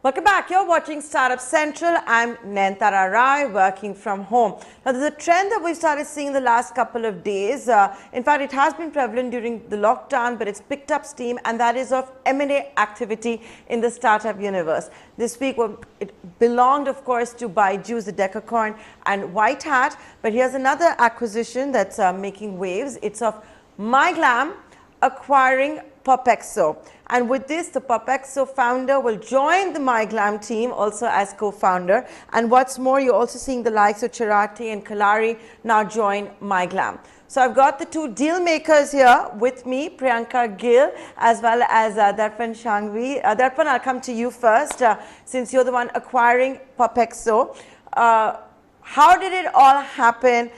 Welcome back. You're watching Startup Central. I'm Nayantara Rai, working from home. Now, there's a trend that we've started seeing the last couple of days. In fact, it has been prevalent during the lockdown, but it's picked up steam, and that is of M&A activity in the startup universe. This week, it belonged, of course, to Byju's, the Decacorn, and White Hat. But here's another acquisition that's making waves. It's of MyGlamm acquiring Popxo. And with this, the Popxo founder will join the MyGlamm team also as co-founder. And what's more, you're also seeing the likes of Chiratae and Kalaari now join MyGlamm. So I've got the two deal makers here with me, Priyanka Gill, as well as Darpan Shangvi. Darpan, I'll come to you first, since you're the one acquiring Popxo. How did it all happen?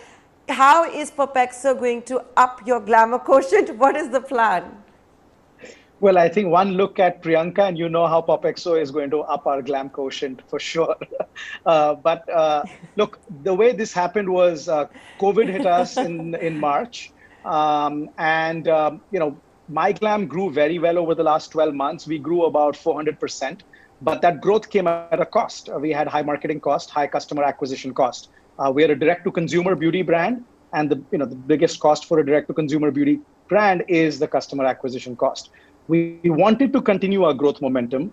How is Popxo going to up your glamour quotient? What is the plan? Well, I think one look at Priyanka and you know how Popxo is going to up our glam quotient for sure. Look, the way this happened was COVID hit us in March. MyGlamm grew very well over the last 12 months. We grew about 400%, but that growth came at a cost. We had high marketing cost, high customer acquisition cost. We are a direct-to-consumer beauty brand, and the biggest cost for a direct-to-consumer beauty brand is the customer acquisition cost. We wanted to continue our growth momentum,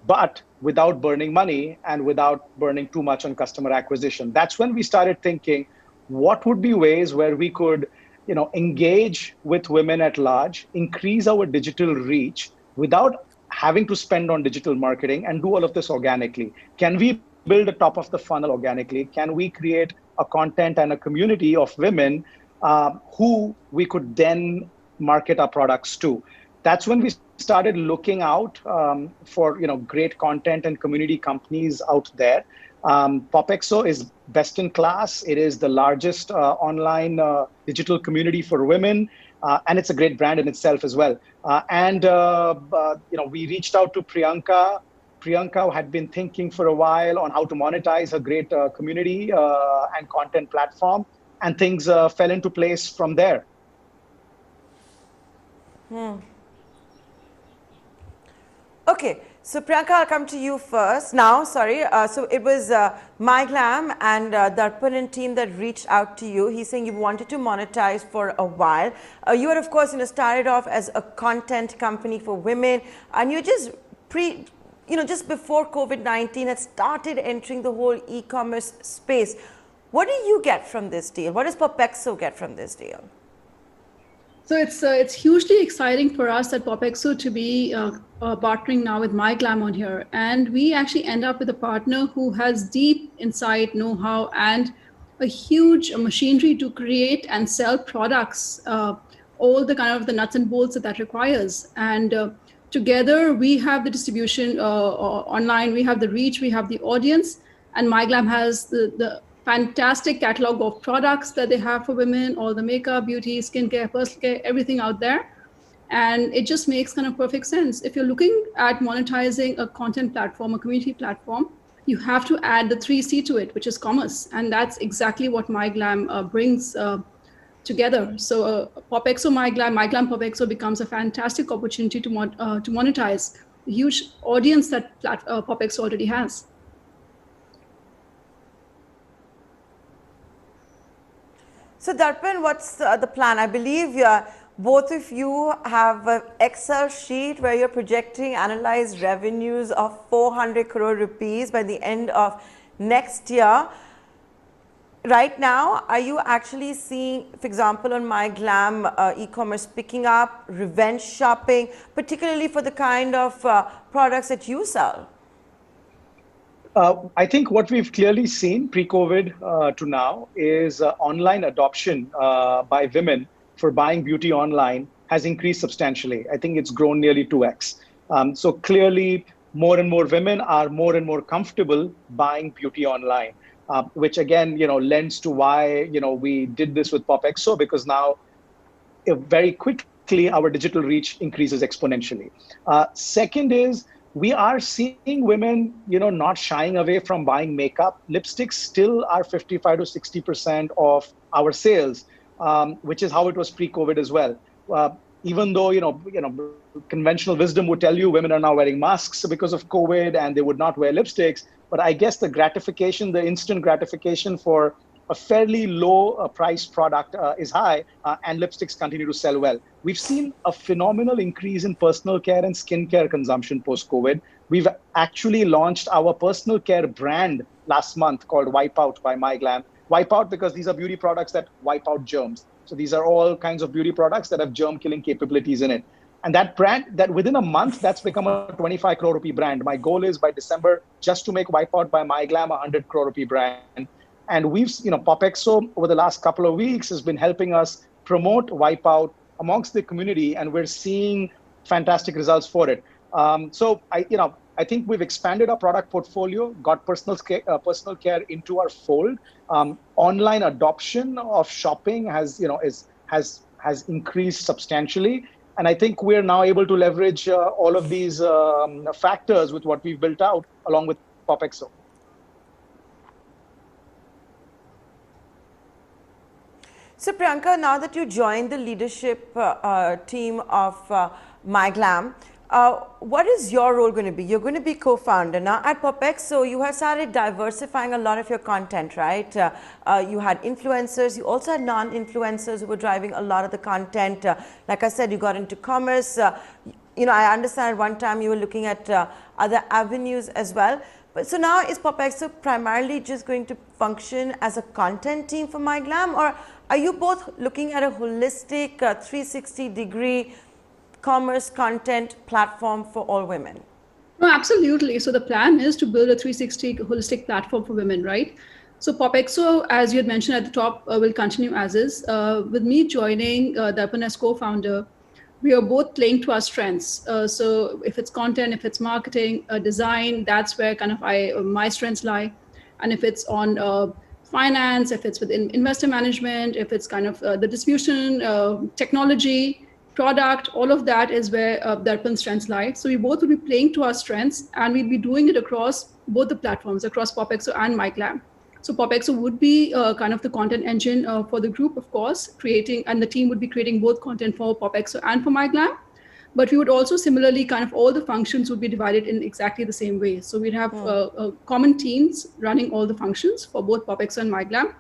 but without burning money and without burning too much on customer acquisition. That's when we started thinking, what would be ways where we could, engage with women at large, increase our digital reach without having to spend on digital marketing and do all of this organically? Can we build a top of the funnel organically? Can we create a content and a community of women who we could then market our products to? That's when we started looking out for great content and community companies out there. Popxo is best in class. It is the largest online digital community for women, and it's a great brand in itself as well. We reached out to Priyanka. Priyanka had been thinking for a while on how to monetize her great community and content platform, and things fell into place from there. Okay, so Priyanka, I'll come to you first. Now, sorry, so it was MyGlamm and Darpan and team that reached out to you. He's saying you wanted to monetize for a while. You had, of course, started off as a content company for women, and you just just before COVID-19 had started entering the whole e-commerce space. What do you get from this deal? What does Popxo get from this deal? So it's hugely exciting for us at Popxo to be partnering now with MyGlamm on here. And we actually end up with a partner who has deep insight, know-how, and a huge machinery to create and sell products, all the kind of the nuts and bolts that requires. And together we have the distribution online, we have the reach, we have the audience, and MyGlamm has the fantastic catalog of products that they have for women, all the makeup, beauty, skincare, personal care, everything out there. And it just makes kind of perfect sense. If you're looking at monetizing a content platform, a community platform, you have to add the 3C to it, which is commerce. And that's exactly what MyGlamm brings together. So Popxo, MyGlamm Popxo becomes a fantastic opportunity to monetize the huge audience that Popxo already has. So Darpan, what's the plan? I believe both of you have an Excel sheet where you're projecting analyzed revenues of 400 crore rupees by the end of next year. Right now, are you actually seeing, for example, on MyGlamm e-commerce picking up, revenge shopping, particularly for the kind of products that you sell? I think what we've clearly seen pre-COVID to now is online adoption by women for buying beauty online has increased substantially. I think it's grown nearly 2x. So clearly, more and more women are more and more comfortable buying beauty online, which again, lends to why we did this with Popxo, because now very quickly our digital reach increases exponentially. Second is, we are seeing women, not shying away from buying makeup. Lipsticks still are 55 to 60% of our sales, which is how it was pre-COVID as well. even though, conventional wisdom would tell you women are now wearing masks because of COVID and they would not wear lipsticks. But I guess the gratification, the instant gratification for a fairly low price product is high, and lipsticks continue to sell well. We've seen a phenomenal increase in personal care and skincare consumption post-COVID. We've actually launched our personal care brand last month called Wipeout by MyGlamm. Wipeout because these are beauty products that wipe out germs. So these are all kinds of beauty products that have germ-killing capabilities in it. And that brand, that within a month, that's become a 25 crore rupee brand. My goal is by December just to make Wipeout by MyGlamm a 100 crore rupee brand. And we've, Popxo over the last couple of weeks has been helping us promote Wipeout amongst the community, and we're seeing fantastic results for it. So I think we've expanded our product portfolio, got personal care into our fold. Online adoption of shopping has increased substantially. And I think we're now able to leverage all of these factors with what we've built out along with Popxo. So Priyanka, now that you joined the leadership team of MyGlamm, what is your role going to be? You're going to be co-founder. Now at Popxo, you have started diversifying a lot of your content, right? You had influencers, you also had non-influencers who were driving a lot of the content. Like I said, you got into commerce. I understand at one time you were looking at other avenues as well. But so now is Popxo primarily just going to function as a content team for MyGlamm, or are you both looking at a holistic 360-degree commerce content platform for all women? No, absolutely. So the plan is to build a 360 holistic platform for women, right? So Popxo, as you had mentioned at the top, will continue as is. With me joining Darpan as co-founder, we are both playing to our strengths. So if it's content, if it's marketing, design, that's where kind of my strengths lie. And if it's on finance, if it's within investor management, if it's kind of the distribution, technology, product, all of that is where Darpan's strengths lie. So we both will be playing to our strengths, and we'll be doing it across both the platforms, across Popxo and MyGlamm. So Popxo would be kind of the content engine for the group, of course, and the team would be creating both content for Popxo and for MyGlamm. But we would also similarly kind of all the functions would be divided in exactly the same way. So we'd have common teams running all the functions for both Popxo and MyGlamm.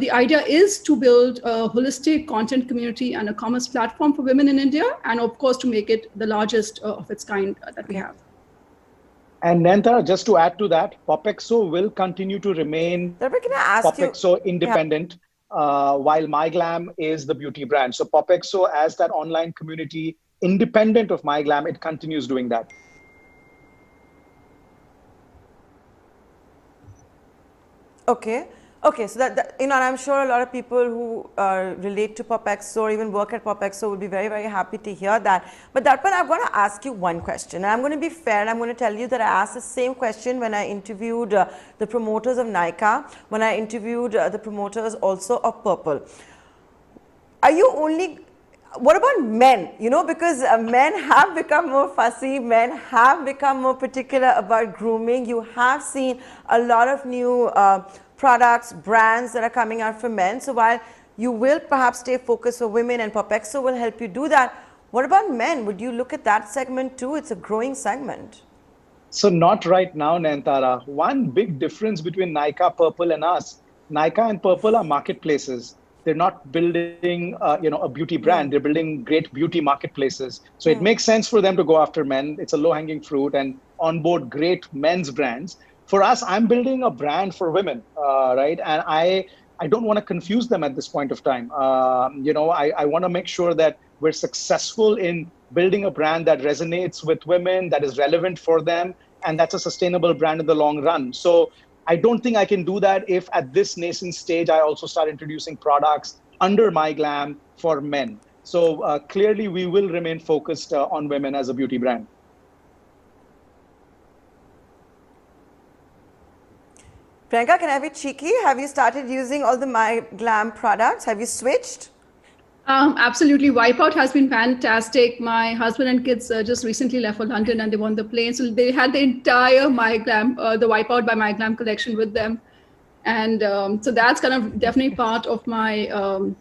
The idea is to build a holistic content community and a commerce platform for women in India, and of course to make it the largest of its kind that we have. And Nayantara, just to add to that, Popxo will continue to remain Popxo independent, while MyGlamm is the beauty brand. So Popxo, as that online community, independent of MyGlamm, it continues doing that. Okay, so that and I'm sure a lot of people who relate to Popxo or even work at Popxo would be very, very happy to hear that. But Darpan, I'm going to ask you one question. And I'm going to be fair, and I'm going to tell you that I asked the same question when I interviewed the promoters of Nykaa, when I interviewed the promoters also of Purple. What about men? Because men have become more fussy, men have become more particular about grooming. You have seen a lot of new products, brands that are coming out for men. So while you will perhaps stay focused for women and Popxo will help you do that, what about men? Would you look at that segment too? It's a growing segment. So not right now, Nayantara. One big difference between Nykaa, Purple and us, Nykaa and Purple are marketplaces. They're not building a beauty brand. They're building great beauty marketplaces. So it makes sense for them to go after men. It's a low-hanging fruit and onboard great men's brands. For us, I'm building a brand for women, right? And I don't want to confuse them at this point of time. I want to make sure that we're successful in building a brand that resonates with women, that is relevant for them, and that's a sustainable brand in the long run. So I don't think I can do that if at this nascent stage, I also start introducing products under MyGlamm for men. So clearly, we will remain focused on women as a beauty brand. Priyanka, can I be cheeky? Have you started using all the MyGlamm products? Have you switched? Absolutely. Wipeout has been fantastic. My husband and kids just recently left for London and they were on the plane. So they had the entire MyGlamm, the Wipeout by MyGlamm collection with them. And so that's kind of definitely part of my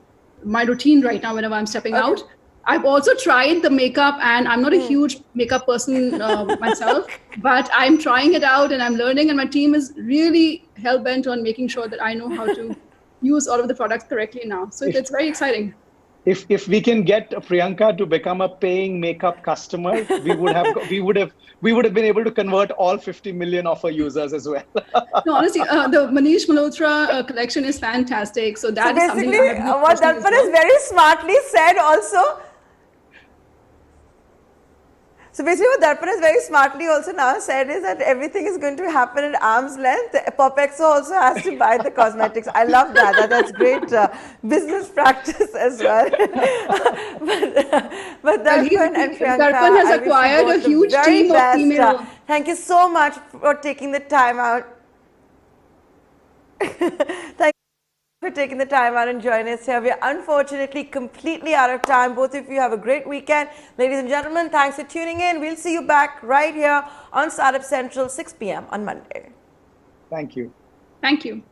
my routine right now whenever I'm stepping out. I've also tried the makeup, and I'm not a huge makeup person myself, but I'm trying it out and I'm learning, and my team is really hell-bent on making sure that I know how to use all of the products correctly now. So it's very exciting. If we can get Priyanka to become a paying makeup customer, we would have been able to convert all 50 million of our users as well. No, honestly, the Manish Malhotra collection is fantastic. So that is something basically, I have what Darpan has very smartly said also. So basically what Darpan has very smartly also now said is that everything is going to happen at arm's length. Popxo also has to buy the cosmetics. I love that. That's great business practice as well. but Darpan and Priyanka, Darpan has acquired a huge team of female. Thank you so much for taking the time out. Thank you for taking the time out and joining us here. We are unfortunately completely out of time. Both of you have a great weekend. Ladies and gentlemen, thanks for tuning in. We'll see you back right here on Startup Central, 6 p.m. on Monday. Thank you. Thank you.